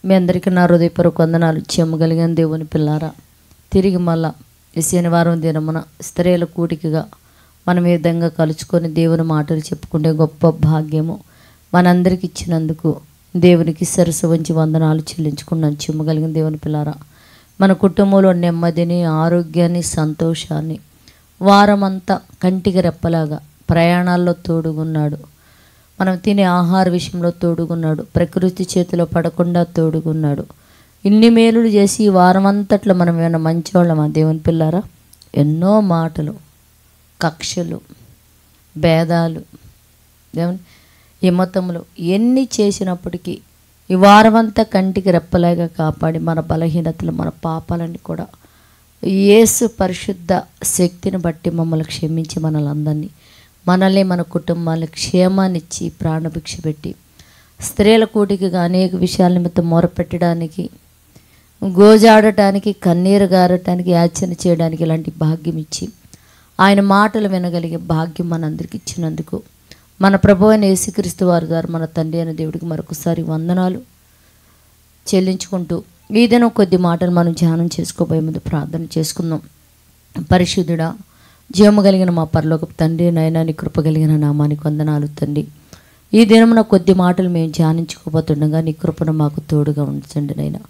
మీ అందరికీ నా హృదయపూర్వక వందనాలు. చెమ్మగలిగిన దేవుని పిల్లారా, తిరిగి మళ్ళా ఈ శనివారం దినమున స్త్రీల కూడికగా మనం ఈ విధంగా కలుసుకొని దేవుని మాటలు చెప్పుకుంటే గొప్ప భాగ్యము మనందరికి ఇచ్చినందుకు దేవునికి సరస్సు వంచి వందనాలు చెల్లించుకున్నాను. చెమ్మగలిగిన దేవుని పిల్లారా, మన కుటుంబంలో నెమ్మదిని, ఆరోగ్యాన్ని, సంతోషాన్ని వారమంతా కంటికి రెప్పలాగా ప్రయాణాల్లో తోడుగున్నాడు. మనం తినే ఆహార విషయంలో తోడుగున్నాడు. ప్రకృతి చేతిలో పడకుండా తోడుగున్నాడు. ఇన్ని మేలులు చేసి ఈ వారం అంతట్లో మనం ఏమైనా మంచివాళ్ళమా దేవుని పిల్లారా? ఎన్నో మాటలు, కక్షలు, భేదాలు, దేవుని ఈ మతములు ఎన్ని చేసినప్పటికీ ఈ వారమంతా కంటికి రెప్పలాగా కాపాడి మన బలహీనతలు, మన పాపాలని కూడా యేసు పరిశుద్ధ శక్తిని బట్టి మమ్మల్ని క్షమించి మనల్ని మన కుటుంబాన్ని క్షేమాన్నిచ్చి ప్రాణభిక్ష పెట్టి స్త్రీల కూటికిగా అనేక విషయాల నిమిత్తం మొరపెట్టడానికి, గోజాడటానికి, కన్నీరు గారటానికి, యాచన చేయడానికి ఇలాంటి భాగ్యం ఇచ్చి ఆయన మాటలు వినగలిగే భాగ్యం మనందరికి ఇచ్చినందుకు మన ప్రభువైన అయిన యేసుక్రీస్తు వారి ద్వారా మన తండ్రి అయిన దేవుడికి మరొకసారి వందనాలు చెల్లించుకుంటూ ఈ దినం కొద్ది మాటలు మనం ధ్యానం చేసుకోబోయే ముందు ప్రార్థన చేసుకుందాం. పరిశుద్ధుడా, జీవము కలిగిన మా పరలోకపు తండ్రి, నాయనా నీ కృప కలిగిన నామానికి వందనాలు తండ్రి. ఈ దినమున కొద్ది మాటలు మేము ధ్యానించుకోబోతుండగా నీ కృపను మాకు తోడుగా ఉంచండి నైనా.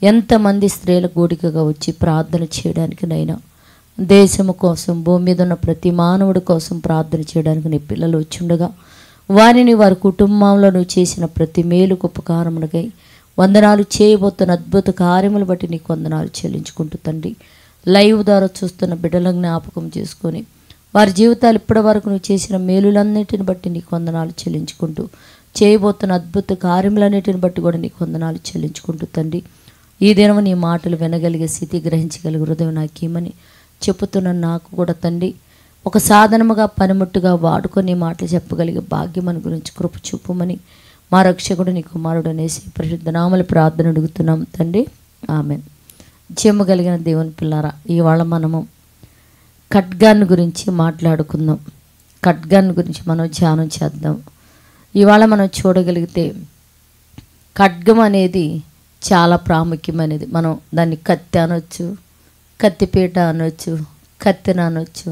ఎంతమంది స్త్రీల గూడికగా వచ్చి ప్రార్థన చేయడానికి నైనా, దేశము కోసం, భూమి మీద ఉన్న ప్రతి మానవుడి కోసం ప్రార్థన చేయడానికి నీ పిల్లలు వచ్చుండగా వారిని వారి కుటుంబంలో నువ్వు చేసిన ప్రతి మేలుకు ఉపకారమునకై వందనాలు, చేయబోతున్న అద్భుత కార్యములు బట్టి నీకు వందనాలు చెల్లించుకుంటూ తండ్రి, లైవ్ ద్వారా చూస్తున్న బిడ్డలను జ్ఞాపకం చేసుకొని వారి జీవితాలు ఇప్పటి వరకు నువ్వు చేసిన మేలులన్నిటిని బట్టి నీకు వందనాలు చెల్లించుకుంటూ, చేయబోతున్న అద్భుత కార్యములన్నిటిని బట్టి కూడా నీకు వందనాలు చెల్లించుకుంటూ తండ్రి, ఈ దినము నీ మాటలు వినగలిగే స్థితి, గ్రహించగలిగే హృదయం నాకేమని చెప్పుతున్న నాకు కూడా తండ్రి ఒక సాధనముగా, పనిముట్టుగా వాడుకొని మాటలు చెప్పగలిగే భాగ్యం మన గురించి కృప చూపుమని మా రక్షకుడు నీ కుమారుడు అనేసి పరిశుద్ధ నామములో ప్రార్థన అడుగుతున్నాం తండ్రి, ఆమేన్. చెమ్మగలిగిన దేవుని పిల్లారా, ఇవాళ మనము ఖడ్గాన్ని గురించి మాట్లాడుకుందాం. ఖడ్గాన్ని గురించి మనం ధ్యానం చేద్దాం. ఇవాళ మనం చూడగలిగితే ఖడ్గం అనేది చాలా ప్రాముఖ్యమైనది. మనం దాన్ని కత్తి అనొచ్చు, కత్తిపీట అనొచ్చు, కత్తిన అనొచ్చు,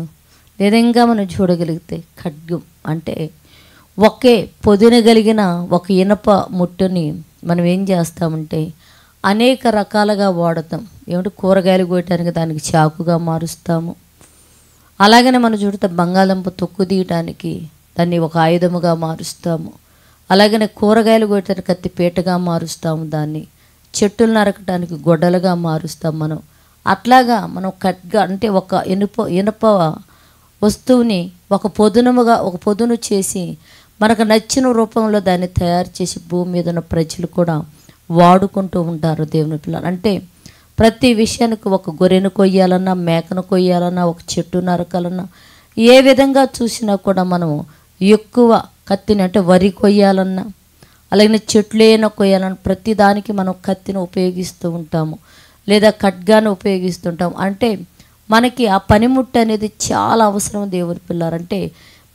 లేదా ఇంకా మనం చూడగలిగితే ఖడ్గం అంటే ఒకే పొదినగలిగిన ఒక ఇనప ముట్టుని మనం ఏం చేస్తామంటే అనేక రకాలుగా వాడతాం. ఏమిటి, కూరగాయలు కోయటానికి దానికి చాకుగా మారుస్తాము. అలాగనే మనం చూడితే బంగాళదుంప తొక్కు తీయటానికి దాన్ని ఒక ఆయుధముగా మారుస్తాము. అలాగనే కూరగాయలు కోయటానికి కత్తిపీటగా మారుస్తాము. దాన్ని చెట్టులు నరకటానికి గొడ్డలుగా మారుస్తాం మనం. అట్లాగా మనం ఖడ్గా అంటే ఒక ఇనుప వస్తువుని ఒక పొదును చేసి మనకు నచ్చిన రూపంలో దాన్ని తయారు చేసి భూమి మీద ఉన్న ప్రజలు కూడా వాడుకుంటూ ఉంటారు దేవుని పిల్లలు. అంటే ప్రతి విషయానికి ఒక గొర్రెను కొయ్యాలన్నా, మేకను కొయ్యాలన్నా, ఒక చెట్టు నరకాలన్నా, ఏ విధంగా చూసినా కూడా మనం ఎక్కువ కత్తిని అంటే వరి కొయ్యాలన్నా, అలాగే చెట్లు ఏమైనా కొయ్యాలన్నా ప్రతి దానికి మనం కత్తిని ఉపయోగిస్తూ ఉంటాము, లేదా ఖడ్గాన్ని ఉపయోగిస్తుంటాం. అంటే మనకి ఆ పనిముట్టు అనేది చాలా అవసరం దేవుని పిల్లారంటే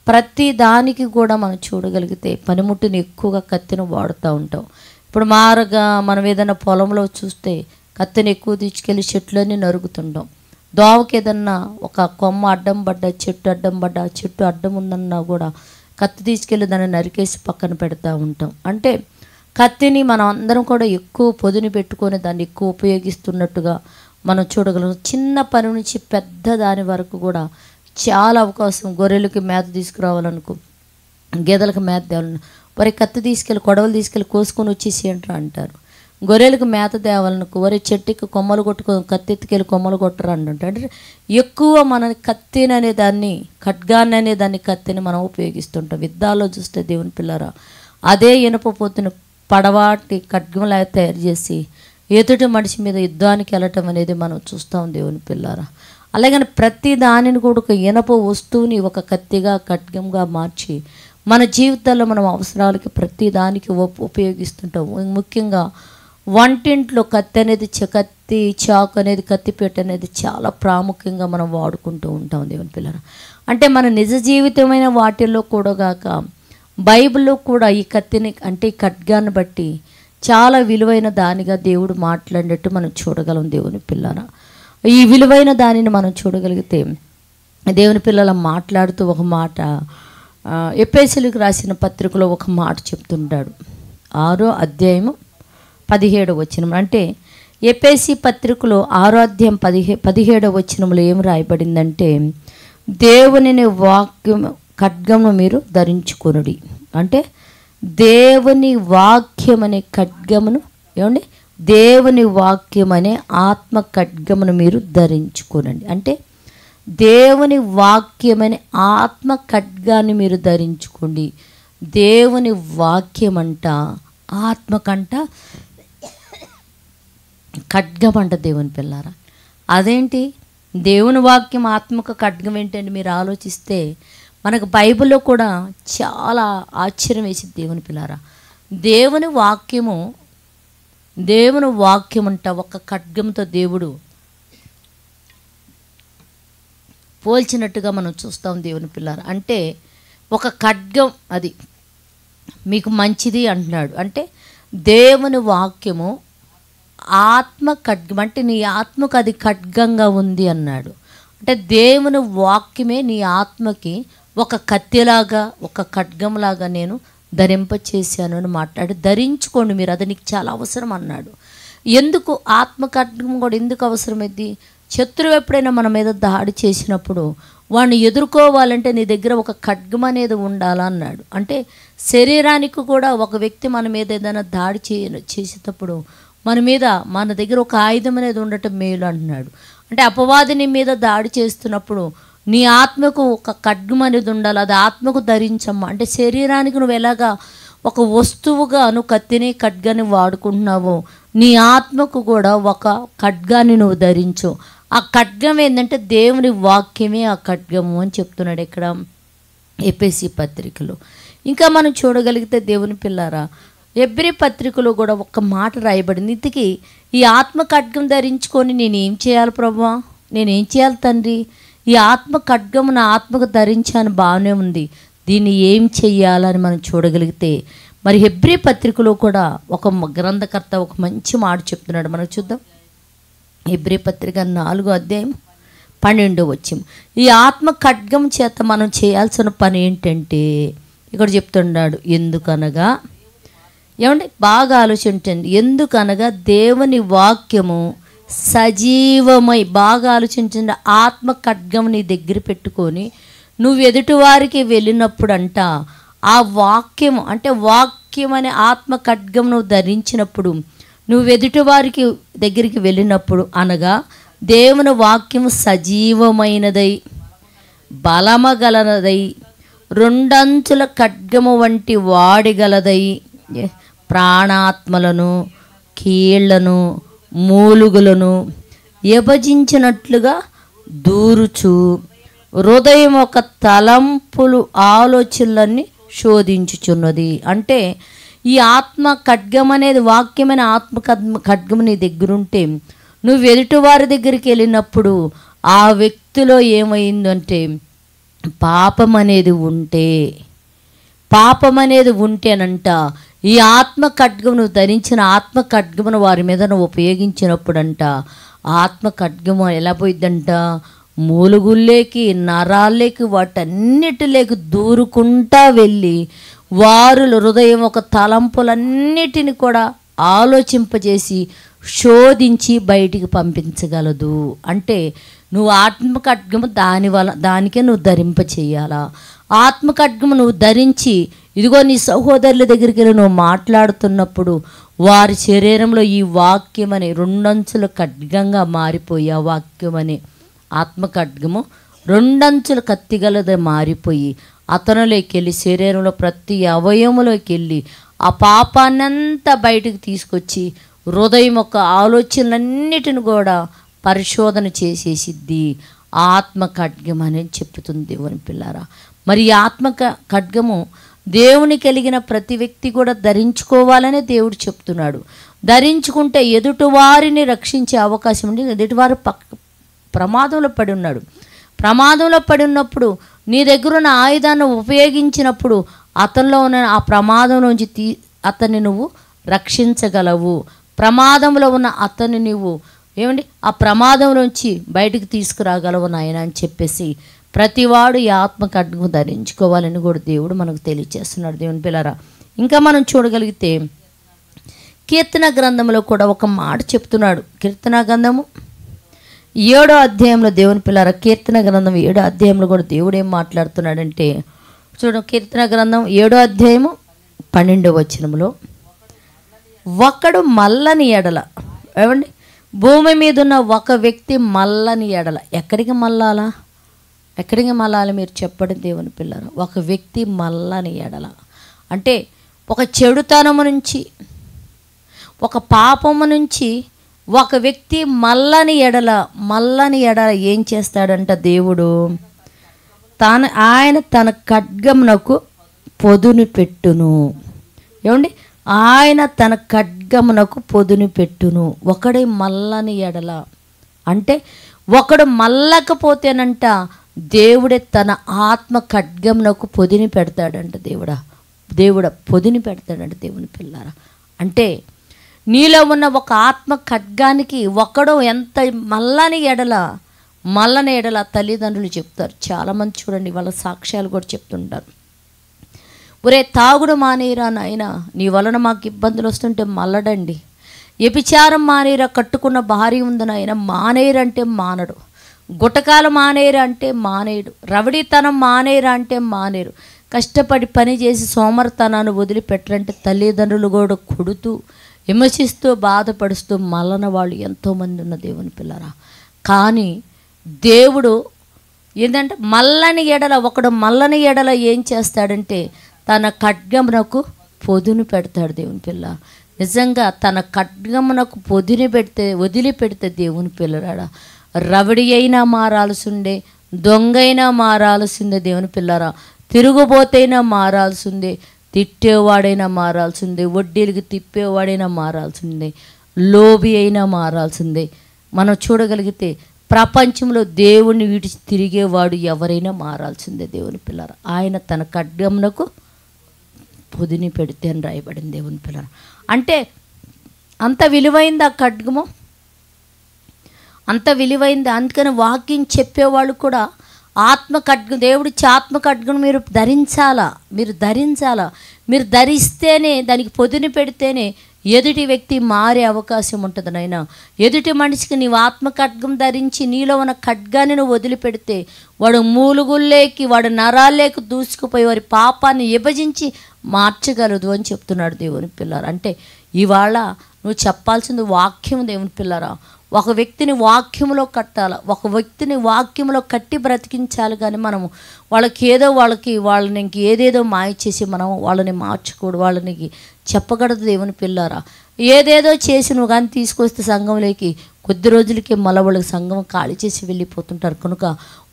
ప్రతి దానికి కూడా మనం చూడగలిగితే పనిముట్టుని ఎక్కువగా కత్తిని వాడుతూ ఉంటాం. ఇప్పుడు మనం ఏదైనా పొలంలో చూస్తే కత్తిని ఎక్కువ తీసుకెళ్ళి చెట్లన్నీ నరుగుతుంటాం. దోవకి ఏదన్నా ఒక కొమ్మ అడ్డం పడ్డా, చెట్టు అడ్డం పడ్డా, చెట్టు అడ్డం ఉందన్నా కూడా కత్తి తీసుకెళ్ళి దాన్ని నరికేసి పక్కన పెడతా ఉంటాం. అంటే కత్తిని మనం అందరం కూడా ఎక్కువ పొదుని పెట్టుకొని దాన్ని ఎక్కువ ఉపయోగిస్తున్నట్టుగా మనం చూడగలం. చిన్న పని నుంచి పెద్ద దాని వరకు కూడా చాలా అవకాశం. గొర్రెలకి మేత తీసుకురావాలనుకో, గేదెలకు మేత తేవాలను, వరి కత్తి తీసుకెళ్ళి, కొడవలు తీసుకెళ్ళి కోసుకొని వచ్చేసి ఏంట్రా అంటారు. గొర్రెలకు మేత తేవాలనుకో, వరి చెట్టుకి కొమ్మలు కొట్టుకొని కత్తి ఎత్తుకెళ్ళి కొమ్మలు కొట్టరు అంటుంటారు. అంటే ఎక్కువ మన కత్తిని అనే దాన్ని, ఖడ్గాన్ని అనే దాన్ని, కత్తిని మనం ఉపయోగిస్తుంటాం. యుద్ధాల్లో చూస్తే దేవుని పిల్లరా, అదే ఇనుప పోతుని పడవాటి ఖడ్గంలా తయారు చేసి ఎదుటి మనిషి మీద యుద్ధానికి వెళ్ళటం అనేది మనం చూస్తాం దేవుని పిల్లారా. అలాగని ప్రతి దానిని కూడా ఒక ఇనప వస్తువుని ఒక కత్తిగా, ఖడ్గంగా మార్చి మన జీవితాల్లో మనం అవసరాలకి ప్రతి దానికి ఉపయోగిస్తుంటాం. ముఖ్యంగా వంటింట్లో కత్తి అనేది, కత్తి చాకు అనేది, కత్తిపీట అనేది చాలా ప్రాముఖ్యంగా మనం వాడుకుంటూ ఉంటాం దేవుని పిల్లరా. అంటే మన నిజ జీవితమైన వాటిల్లో కూడా గాక బైబిల్లో కూడా ఈ కత్తిని అంటే ఈ ఖడ్గాన్ని బట్టి చాలా విలువైన దానిగా దేవుడు మాట్లాడినట్టు మనం చూడగలం దేవుని పిల్లరా. ఈ విలువైన దానిని మనం చూడగలిగితే దేవుని పిల్లల మాట్లాడుతూ ఒక మాట ఎఫెసీయులకు రాసిన పత్రికలో ఒక మాట చెప్తుంటాడు. 6వ అధ్యాయము 17వ వచనం. అంటే ఎఫెసీ పత్రికలో 6వ అధ్యాయం 17వ వచనంలో ఏం రాయబడిందంటే, దేవుని వాక్యం ఖడ్గము మీరు ధరించుకొనుడి. అంటే దేవుని వాక్యం అనే ఖడ్గమును, ఏమండి, దేవుని వాక్యం అనే ఆత్మ ఖడ్గమును మీరు ధరించుకోనండి. అంటే దేవుని వాక్యం అనే ఆత్మ ఖడ్గాన్ని మీరు ధరించుకోండి. దేవుని వాక్యం అంట ఆత్మకంట ఖడ్గం అంట దేవుని పిల్లారా. అదేంటి దేవుని వాక్యం ఆత్మక ఖడ్గం ఏంటంటే మీరు ఆలోచిస్తే మనకు బైబిల్లో కూడా చాలా ఆశ్చర్యం వేసింది దేవుని పిల్లారా. దేవుని వాక్యం అంట ఒక ఖడ్గంతో దేవుడు పోల్చినట్టుగా మనం చూస్తాం దేవుని పిల్లారా. అంటే ఒక ఖడ్గం అది మీకు మంచిది అంటున్నాడు. అంటే దేవుని వాక్యము ఆత్మ ఖడ్గం, అంటే నీ ఆత్మకు అది ఖడ్గంగా ఉంది అన్నాడు. అంటే దేవుని వాక్యమే నీ ఆత్మకి ఒక కత్తిలాగా ఒక ఖడ్గంలాగా నేను ధరింపచేశాను అని మాట్లాడి, ధరించుకోండి మీరు, అది నీకు చాలా అవసరం అన్నాడు. ఎందుకు ఆత్మ ఖడ్గం కూడా ఎందుకు అవసరమైంది? శత్రువు ఎప్పుడైనా మన మీద దాడి చేసినప్పుడు వాడిని ఎదుర్కోవాలంటే నీ దగ్గర ఒక ఖడ్గం అనేది ఉండాలన్నాడు. అంటే శరీరానికి కూడా ఒక వ్యక్తి మన మీద ఏదైనా దాడి చేసేటప్పుడు మన దగ్గర ఒక ఆయుధం అనేది ఉండటం మేలు అంటున్నాడు. అంటే అపవాదిని మీద దాడి చేస్తున్నప్పుడు నీ ఆత్మకు ఒక ఖడ్గం అనేది ఉండాలి, అది ఆత్మకు ధరించమ్మా. అంటే శరీరానికి నువ్వు ఎలాగా ఒక వస్తువుగా నువ్వు కత్తిని ఖడ్గాన్ని వాడుకుంటున్నావో నీ ఆత్మకు కూడా ఒక ఖడ్గాన్ని నువ్వు ధరించు. ఆ ఖడ్గం ఏంటంటే దేవుని వాక్యమే ఆ ఖడ్గము అని చెప్తున్నాడు ఇక్కడ ఎఫెసీ పత్రికలో. ఇంకా మనం చూడగలిగితే దేవుని పిల్లారా, ఎబ్రీ పత్రికలో కూడా ఒక మాట రాయబడింది. ఇంతకీ ఈ ఆత్మ ఖడ్గం ధరించుకొని నేనేం చేయాలి ప్రభువా, నేనేం చేయాలి తండ్రి? ఈ ఆత్మ ఖడ్గము నా ఆత్మకు ధరించాను, బాగానే ఉంది, దీన్ని ఏం చెయ్యాలని మనం చూడగలిగితే మరి ఎబ్రీ పత్రికలో కూడా ఒక గ్రంథకర్త ఒక మంచి మాట చెప్తున్నాడు. మనం చూద్దాం. ఎబ్రీ పత్రిక 4వ అధ్యాయం 12వ వచనం. ఈ ఆత్మ ఖడ్గం చేత మనం చేయాల్సిన పని ఏంటంటే ఇక్కడ చెప్తున్నాడు, ఎందుకనగా, ఏమంటే బాగా ఆలోచించండి, ఎందుకనగా దేవుని వాక్యము సజీవమై, బాగా ఆలోచించండి, ఆత్మ ఖడ్గం నీ దగ్గర పెట్టుకొని నువ్వు ఎదుటివారికి వెళ్ళినప్పుడు అంట ఆ వాక్యము, అంటే వాక్యం అనే ఆత్మ ఖడ్గం నువ్వు ధరించినప్పుడు నువ్వు ఎదుటివారికి దగ్గరికి వెళ్ళినప్పుడు, అనగా దేవుని వాక్యము సజీవమైనదై బలమగలదై రెండంచుల ఖడ్గము వంటి వాడిగలదై ప్రాణాత్మలను కీళ్లను మూలుగులను విభజించినట్లుగా దూరుచు హృదయం ఒక తలంపులు ఆలోచనలన్నీ శోధించుచున్నది. అంటే ఈ ఆత్మ ఖడ్గం అనేది వాక్యమైన ఆత్మ ఖడ్గం నీ దగ్గరుంటే నువ్వు ఎదుటివారి దగ్గరికి వెళ్ళినప్పుడు ఆ వ్యక్తిలో ఏమైందంటే పాపం అనేది ఉంటేనంట ఈ ఆత్మ ఖడ్గం నువ్వు ధరించిన ఆత్మ ఖడ్గమును వారి మీద నువ్వు ఉపయోగించినప్పుడంట ఆత్మ ఖడ్గము ఎలా పోయిద్దంట, మూలుగుల్లేకి నరాల్లేకి వాటన్నిటిలోకి దూరుకుంటా వెళ్ళి వారు హృదయం ఒక తలంపులన్నిటిని కూడా ఆలోచింపజేసి శోధించి బయటికి పంపించగలదు. అంటే నువ్వు ఆత్మ ఖడ్గము దానికే నువ్వు ధరింప చేయాలా. ఆత్మ ఖడ్గము నువ్వు ధరించి ఇదిగో నీ సహోదరుల దగ్గరికి వెళ్ళి నువ్వు మాట్లాడుతున్నప్పుడు వారి శరీరంలో ఈ వాక్యం అనే రెండంచుల ఖడ్గంగా మారిపోయి, ఆ వాక్యం అనే ఆత్మ ఖడ్గము రెండంచుల కత్తిగలది మారిపోయి అతనులోకి వెళ్ళి శరీరంలో ప్రతి అవయవంలోకి వెళ్ళి ఆ పాపాన్నంతా బయటకు తీసుకొచ్చి హృదయం యొక్క ఆలోచనలన్నిటిని కూడా పరిశోధన చేసేసిద్ది ఆత్మ ఖడ్గం అనేది చెప్తుంది దేవుని పిల్లారా. మరి ఈ ఆత్మ ఖడ్గము దేవుని కలిగిన ప్రతి వ్యక్తి కూడా ధరించుకోవాలనే దేవుడు చెప్తున్నాడు. ధరించుకుంటే ఎదుటివారిని రక్షించే అవకాశం ఉంది. ఎదుటివారు ప్రమాదంలో పడి ఉన్నాడు. ప్రమాదంలో పడి ఉన్నప్పుడు నీ దగ్గర ఉన్న ఆయుధాన్ని ఉపయోగించినప్పుడు అతనిలో ఉన్న ఆ ప్రమాదం నుంచి అతన్ని నువ్వు రక్షించగలవు. ప్రమాదంలో ఉన్న అతన్ని నీవు ఏమండి ఆ ప్రమాదంలోంచి బయటికి తీసుకురాగలవు నాయన అని చెప్పేసి ప్రతివాడు ఈ ఆత్మ ఖడ్గం ధరించుకోవాలని కూడా దేవుడు మనకు తెలియజేస్తున్నాడు. దేవుని పిల్లరా, ఇంకా మనం చూడగలిగితే కీర్తన గ్రంథంలో కూడా ఒక మాట చెప్తున్నాడు. కీర్తన గ్రంథము 7వ అధ్యాయంలో దేవుని పిల్లరా, కీర్తన గ్రంథం 7వ అధ్యాయంలో కూడా దేవుడు ఏం మాట్లాడుతున్నాడంటే చూడు, కీర్తన గ్రంథం 7వ అధ్యాయము 12వ వచనంలో, ఒకడు మల్లని ఎడల, ఏమండి భూమి మీద ఉన్న ఒక వ్యక్తి మల్లని ఎడల, ఎక్కడికి మల్లాలా, ఎక్కడికి మల్లాలి మీరు చెప్పండి దేవుని పిల్లరా. ఒక వ్యక్తి మల్లని ఎడల అంటే ఒక చెడుతనము నుంచి, ఒక పాపము నుంచి ఒక వ్యక్తి మల్లని ఎడల ఏం చేస్తాడంట దేవుడు, ఆయన తన ఖడ్గమునకు పొదును పెట్టును. ఏమండి ఆయన తన ఖడ్గమునకు పొదును పెట్టును. ఒకడే మల్లని ఎడల అంటే ఒకడు మల్లకపోతేనంట దేవుడే తన ఆత్మ ఖడ్గమునకు పొదిని పెడతాడంట. దేవుడు పొదిని పెడతాడంట దేవుని పిల్లారా. అంటే నీలో ఉన్న ఒక ఆత్మ ఖడ్గానికి ఒకడు ఎంత మల్లని ఎడల తల్లిదండ్రులు చెప్తారు. చాలామంది చూడండి వాళ్ళ సాక్ష్యాలు కూడా చెప్తుంటారు. ఒరే తాగుడు మానేరా నాయనా, నీ వలన మాకు ఇబ్బందులు వస్తుంటే మల్లడండి. వ్యభిచారం మానేరా, కట్టుకున్న భార్య ఉంది నాయన, మానేరంటే మానడు. గుటకాలు మానేరు అంటే మానేడు. రవడితనం మానేరా అంటే మానేరు. కష్టపడి పని చేసి సోమరతనాన్ని వదిలిపెట్టరంటే తల్లిదండ్రులు కూడా కొడుతూ విమర్శిస్తూ బాధపడుస్తూ మల్లన వాళ్ళు ఎంతోమంది ఉన్న దేవుని పిల్లరా. కానీ దేవుడు ఏంటంటే ఒకడు మల్లని ఎడల ఏం చేస్తాడంటే తన ఖడ్గమునకు పొదును పెడతాడు దేవుని పిల్ల. నిజంగా తన ఖడ్గమునకు వదిలిపెడితే దేవుని పిల్లరాడా, రవడి అయినా మారాల్సిందే, దొంగైనా మారాల్సిందే దేవుని పిల్లరా, తిరుగుబోతైనా మారాల్సిందే, తిట్టేవాడైనా మారాల్సిందే, వడ్డీలకి తిప్పేవాడైనా మారాల్సిందే, లోబి అయినా మారాల్సిందే. మనం చూడగలిగితే ప్రపంచంలో దేవుణ్ణి విడిచి తిరిగేవాడు ఎవరైనా మారాల్సిందే దేవుని పిల్లరా. ఆయన తన ఖడ్గమునకు పొదిని పెడితే అని రాయబడింది దేవుని పిల్లరా. అంటే అంత విలువైంది ఆ ఖడ్గము, అంత విలువైంది. అందుకని వాక్యం చెప్పేవాళ్ళు కూడా ఆత్మ ఖడ్గం, దేవుడిచ్చే ఆత్మ ఖడ్గం మీరు ధరించాలా. మీరు ధరిస్తేనే, దానికి పొదిని పెడితేనే ఎదుటి వ్యక్తి మారే అవకాశం ఉంటుంది నాయన. ఎదుటి మనిషికి నీవు ఆత్మ ఖడ్గం ధరించి నీలో ఉన్న ఖడ్గాన్ని నువ్వు వదిలిపెడితే వాడు మూలుగుల్లేకి, వాడు నరాల్లేకి దూసుకుపోయి వారి పాపాన్ని విభజించి మార్చగలదు అని చెప్తున్నాడు దేవుని పిల్లరా. అంటే ఇవాళ నువ్వు చెప్పాల్సింది వాక్యం దేవుని పిల్లరా. ఒక వ్యక్తిని వాక్యంలో కట్టాలి, ఒక వ్యక్తిని వాక్యంలో కట్టి బ్రతికించాలి. కానీ మనము వాళ్ళని ఇంక ఏదేదో మాయ చేసి మనం వాళ్ళని మార్చకూడదు, వాళ్ళని చెప్పకూడదు దేవుని పిల్లారా. ఏదేదో చేసి నువ్వు కానీ తీసుకొస్తే సంఘంలోకి కొద్ది రోజులకి మళ్ళీ వాళ్ళకి సంఘం ఖాళీ చేసి వెళ్ళిపోతుంటారు. కనుక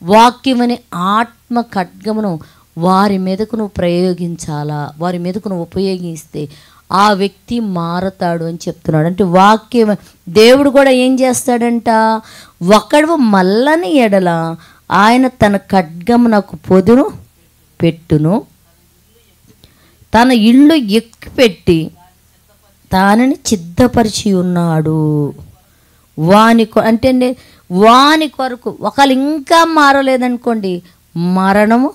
వాక్యం అనే ఆత్మ ఖడ్గమును వారి మీదకు నువ్వు ప్రయోగించాలా, వారి మీదకు నువ్వు ఉపయోగిస్తే ఆ వ్యక్తి మారతాడు అని చెప్తున్నాడు. అంటే వాక్యం దేవుడు కూడా ఏం చేస్తాడంట, ఒకడు మల్లని ఎడల ఆయన తన ఖడ్గమునకు పొదును పెట్టును, తన ఇల్లు ఎక్కుపెట్టి తానని సిద్ధపరిచి ఉన్నాడు. వాని కొరకు ఒకళ్ళు ఇంకా మారలేదనుకోండి, మరణము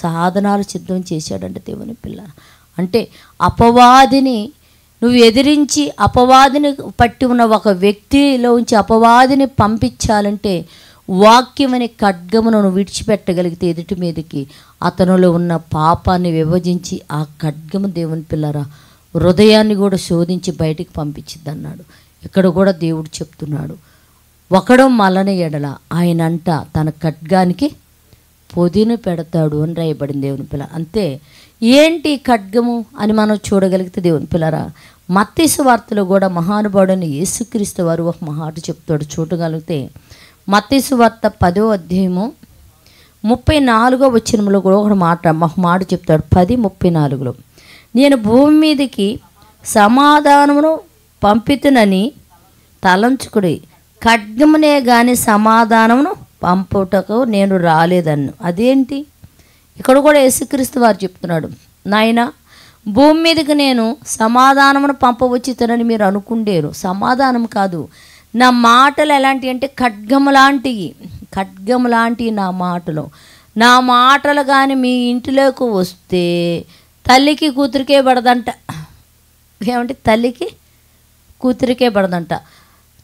సాధనాలు సిద్ధం చేశాడంటే దేవుని పిల్ల. అంటే అపవాదిని నువ్వు ఎదిరించి అపవాదిని పట్టి ఉన్న ఒక వ్యక్తిలోంచి అపవాదిని పంపించాలంటే వాక్యం అనే ఖడ్గమును నువ్వు విడిచిపెట్టగలిగితే ఎదుటి మీదకి అతనిలో ఉన్న పాపాన్ని విభజించి ఆ ఖడ్గము దేవుని పిల్లరా హృదయాన్ని కూడా శోధించి బయటికి పంపించిద్ది అన్నాడు. ఇక్కడ కూడా దేవుడు చెప్తున్నాడు, ఒకడు మల్లని ఎడల ఆయనంట తన ఖడ్గానికి పొదిని పెడతాడు అని రాయబడింది దేవుని పిల్ల. అంతే ఏంటి ఖడ్గము అని మనం చూడగలిగితే దేవుని పిల్లరా, మత్తయి సువార్తలో కూడా మహానుభావుడైన యేసుక్రీస్తు వారు ఒక మాట చెప్తాడు. చూడగలిగితే మత్తయి సువార్త 10వ అధ్యాయము 34వ వచనంలో కూడా ఒక మాట చెప్తాడు. 10:34లో, నేను భూమి మీదకి సమాధానమును పంపితునని తలంచుకుడి, ఖడ్గమునే గాని సమాధానమును పంపుటకు నేను రాలేదన్ను. అదేంటి? ఇక్కడ కూడా యేసుక్రీస్తు వారు చెప్తున్నాడు, నాయన భూమి మీదకి నేను సమాధానమును పంపవచ్చుతానని మీరు అనుకుండేరు. సమాధానం కాదు, నా మాటలు ఎలాంటివి అంటే ఖడ్గము లాంటివి నా మాటలు కానీ మీ ఇంటిలోకి వస్తే తల్లికి కూతురికే పడదంట. ఏమంటే తల్లికి కూతురికే పడదంట.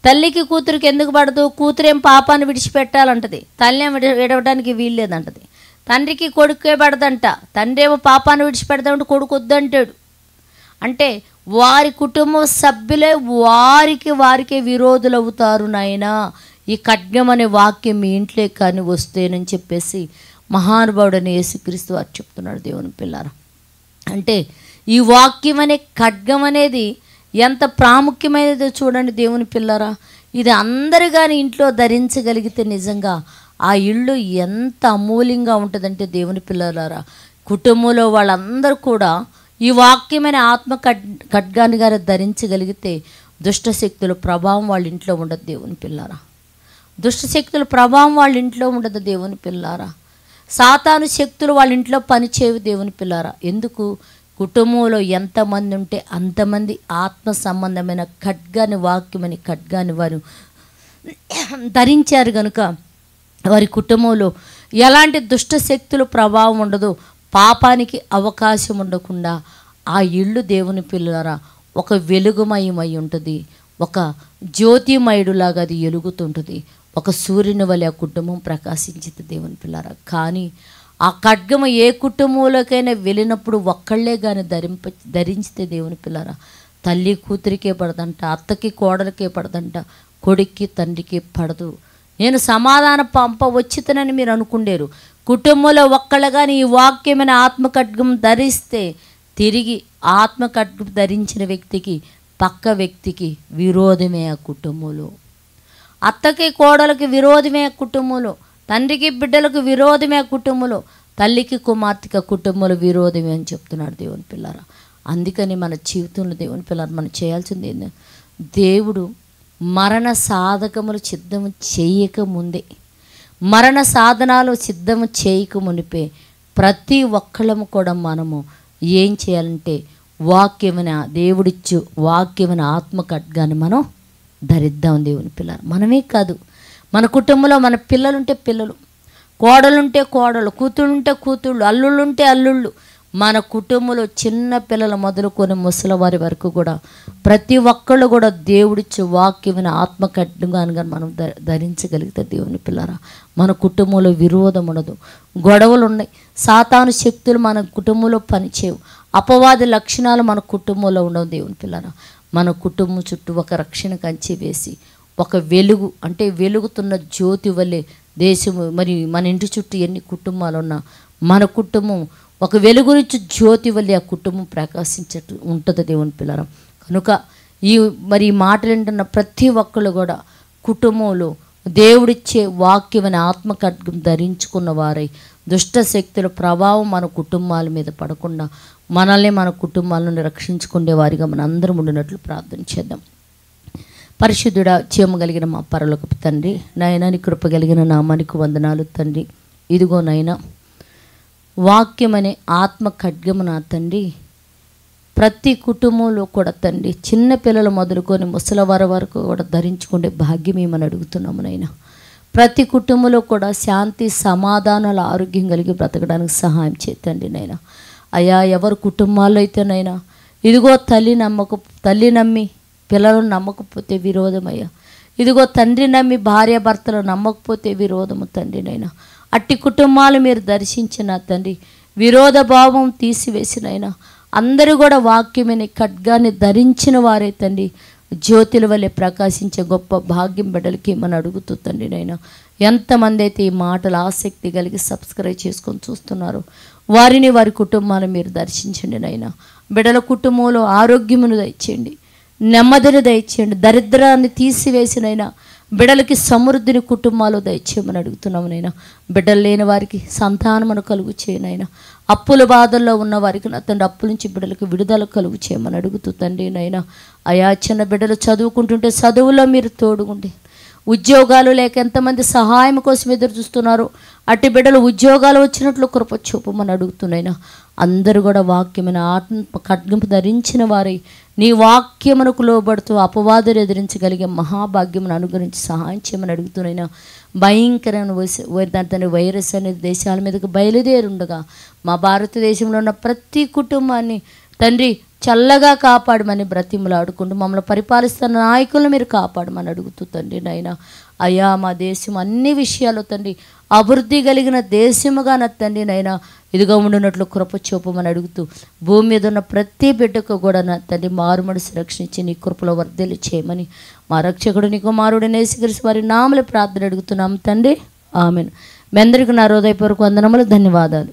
తల్లికి కూతురికి ఎందుకు పడదు? కూతురేం పాపాన్ని విడిచిపెట్టాలంటది, తల్లి ఏం విడవడానికి వీల్లేదంటది. తండ్రికి కొడుకే పడదంట, తండ్రి ఏమో పాపాన్ని విడిచిపెడతామంటే కొడుకు వద్దంటాడు. అంటే వారి కుటుంబ సభ్యులే వారికే విరోధులు అవుతారు నాయనా, ఈ ఖడ్గం అనే వాక్యం మీ ఇంట్లో కానీ వస్తేనని చెప్పేసి మహానుభావుడని యేసుక్రీస్తు వారు చెప్తున్నాడు. దేవుని పిల్లారా, అంటే ఈ వాక్యం అనే ఖడ్గం అనేది ఎంత ప్రాముఖ్యమైనదో చూడండి దేవుని పిల్లారా. ఇది అందరు కానీ ఇంట్లో ధరించగలిగితే నిజంగా ఆ ఇల్లు ఎంత అమూల్యంగా ఉంటుందంటే దేవుని పిల్లలారా, కుటుంబంలో వాళ్ళందరూ కూడా ఈ వాక్యమైన ఆత్మ ఖడ్గాన్ని గారు ధరించగలిగితే దుష్టశక్తుల ప్రభావం వాళ్ళ ఇంట్లో ఉండదు దేవుని పిల్లారా. దుష్టశక్తుల ప్రభావం వాళ్ళ ఇంట్లో ఉండదు దేవుని పిల్లారా. సాతాను శక్తులు వాళ్ళ ఇంట్లో పనిచేయవు దేవుని పిల్లారా. ఎందుకు? కుటుంబంలో ఎంతమంది ఉంటే అంతమంది ఆత్మ సంబంధమైన వాక్యమని ఖడ్గాన్ని వారు ధరించారు కనుక వారి కుటుంబంలో ఎలాంటి దుష్టశక్తుల ప్రభావం ఉండదు, పాపానికి అవకాశం ఉండకుండా ఆ ఇల్లు దేవుని పిల్లరా ఒక వెలుగుమయమై ఉంటుంది, ఒక జ్యోతిమయుడులాగా అది ఎలుగుతుంటుంది, ఒక సూర్యుని వలె ఆ కుటుంబం ప్రకాశించింది దేవుని పిల్లరా. కానీ ఆ ఖడ్గము ఏ కుటుంబంలోకైనా వెళ్ళినప్పుడు ఒక్కళ్ళే కానీ ధరించితే దేవుని పిల్లరా తల్లి కూతురికే పడదంట, అత్తకి కోడలికే పడదంట, కొడుక్కి తండ్రికి పడదు. నేను సమాధానం పంపవచ్చుతానని మీరు అనుకుండేరు. కుటుంబంలో ఒక్కళ్ళు కానీ ఈ వాక్యమైన ఆత్మఖడ్గం ధరిస్తే తిరిగి ఆత్మఖడ్గం ధరించిన వ్యక్తికి పక్క వ్యక్తికి విరోధమే ఆ కుటుంబంలో. అత్తకి కోడలకి విరోధమే ఆ కుటుంబంలో, తండ్రికి బిడ్డలకు విరోధమే ఆ కుటుంబంలో, తల్లికి కుమార్తెకి కుటుంబంలో విరోధమే అని చెప్తున్నాడు దేవుని పిల్లారా. అందుకని మన జీవితంలో దేవుని పిల్లారా మనం చేయాల్సింది ఏంటంటే, దేవుడు మరణ సాధకములు సిద్ధము చేయకముందే, మరణ సాధనాలు సిద్ధము చేయక మునిపే ప్రతి ఒక్కళ్ళము కూడా మనము ఏం చేయాలంటే వాక్యమైన దేవుడిచ్చు వాక్యమైన ఆత్మ ఖడ్గాన్ని మనం ధరిద్దాం దేవుని పిల్లలు. మనమే కాదు, మన కుటుంబంలో మన పిల్లలుంటే పిల్లలు, కోడలుంటే కోడలు, కూతుళ్ళుంటే కూతుళ్ళు, అల్లుళ్ళుంటే అల్లుళ్ళు, మన కుటుంబంలో చిన్న పిల్లలు మొదలుకొని ముసలివారి వరకు కూడా ప్రతి ఒక్కళ్ళు కూడా దేవుడిచ్చే వాక్యమైన ఆత్మ ఖడ్గాన్ని మనం ధరించగలిగితే దేవుని పిల్లరా మన కుటుంబంలో విరోధం ఉండదు, గొడవలు ఉన్నాయి, సాతాను శక్తులు మన కుటుంబంలో పనిచేయవు, అపవాది లక్షణాలు మన కుటుంబంలో ఉండవు దేవుని పిల్లరా. మన కుటుంబం చుట్టూ ఒక రక్షణ కంచి వేసి ఒక వెలుగు అంటే వెలుగుతున్న జ్యోతి వల్లే దేశము మరి మన ఇంటి చుట్టూ ఎన్ని కుటుంబాలు ఉన్నా మన కుటుంబం ఒక వెలుగునిచ్చు జ్యోతి వల్లే ఆ కుటుంబం ప్రకాశించట్టు ఉంటుంది దేవుని పిల్లరా. కనుక ఈ మాటలు వింటున్న ప్రతి ఒక్కళ్ళు కూడా కుటుంబంలో దేవుడిచ్చే వాక్యమైన ఆత్మ ఖడ్గం ధరించుకున్న వారై దుష్ట శక్తుల ప్రభావం మన కుటుంబాల మీద పడకుండా మనల్ని మన కుటుంబాలను రక్షించుకునే వారిగా మన అందరం ఉండినట్లు ప్రార్థన చేద్దాం. పరిశుద్ధుడా చేయగలిగిన మా పరలోకపు తండ్రి, నాయనా నీ కృప కలిగిన నామానికి వందనాలు తండ్రి. ఇదిగో నాయనా వాక్యమనే ఆత్మ ఖడ్గము నా తండ్రి ప్రతి కుటుంబంలో కూడా తండ్రి చిన్న పిల్లలు మొదలుకొని ముసలివారి వరకు కూడా ధరించుకునే భాగ్యం ఏమని అడుగుతున్నాము నైనా. ప్రతి కుటుంబంలో కూడా శాంతి సమాధానాలు ఆరోగ్యం కలిగి బ్రతకడానికి సహాయం చేయండి నైనా. అయ్యా ఎవరు కుటుంబాల్లో అయితేనైనా ఇదిగో తల్లి నమ్మి పిల్లలను నమ్మకపోతే విరోధమయ్యా, ఇదిగో తండ్రి నమ్మి భార్య భర్తలు నమ్మకపోతే విరోధము తండ్రినైనా. అట్టి కుటుంబాలు మీరు దర్శించిన తండ్రి విరోధ భావం తీసివేసినైనా అందరూ కూడా వాక్యమైన ఖడ్గాన్ని ధరించిన వారే తండ్రి జ్యోతుల వల్లే ప్రకాశించే గొప్ప భాగ్యం బిడ్డలకి మనం అడుగుతూ తండ్రి నైనా. ఎంతమంది అయితే ఈ మాటలు ఆసక్తి కలిగి సబ్స్క్రైబ్ చేసుకొని చూస్తున్నారు వారిని వారి కుటుంబాలను మీరు దర్శించండి నైనా. బిడ్డల కుటుంబంలో ఆరోగ్యమును దయచేయండి, నెమ్మదిని దయచేయండి, దరిద్రాన్ని తీసివేసినైనా బిడ్డలకి సమృద్ధిని కుటుంబాలు దయచేయమని అడుగుతున్నాము నైనా. బిడ్డలు లేని వారికి సంతానమును కలుగు చేయనైనా, అప్పుల బాధల్లో ఉన్న వారికి నా తండ్రి అప్పుల నుంచి బిడ్డలకు విడుదల కలుగు చేయమని అడుగుతూ తండ్రి నైనా. అయా చిన్న బిడ్డలు చదువుకుంటుంటే చదువులో మీరు తోడుగుండి ఉద్యోగాలు లేక ఎంతమంది సహాయం కోసం ఎదురు చూస్తున్నారు, అట్టి బిడ్డలు ఉద్యోగాలు వచ్చినట్లు కృప చూపమని అడుగుతున్నాయినా. అందరూ కూడా వాక్యమైన ఆత్మ ఖడ్గంపు ధరించిన వారై నీ వాక్యమునకు లోబడుతూ అపవాదులు ఎదిరించగలిగే మహాభాగ్యమును అనుగ్రహించి సహాయం చేయమని అడుగుతున్నాయినా. భయంకరమైన వైరస్ అనేది దేశాల మీదకి బయలుదేరుండగా మా భారతదేశంలో ఉన్న ప్రతి కుటుంబాన్ని తండ్రి చల్లగా కాపాడమని బ్రతిమలాడుకుంటూ మమ్మల్ని పరిపాలిస్తున్న నాయకులను మీరు కాపాడమని అడుగుతూ తండ్రి నాయన. అయ్యా మా దేశం అన్ని విషయాలు తండ్రి అభివృద్ధి కలిగిన దేశముగా నా తండ్రి నైనా ఇదిగా ఉండునట్లు కృప చూపమని అడుగుతూ భూమి మీద ఉన్న ప్రతి బిడ్డకు కూడా నా తండ్రి మారుమనసు రక్షించి నీ కృపలో వర్ధలు చేయమని మా రక్షకుడు నీ కుమారుడు యేసుక్రీస్తు వారి నామములో ప్రార్థన అడుగుతున్నాం తండ్రి, ఆమేన్. మీ అందరికీ నా హృదయపూర్వక వందనములు, ధన్యవాదాలు.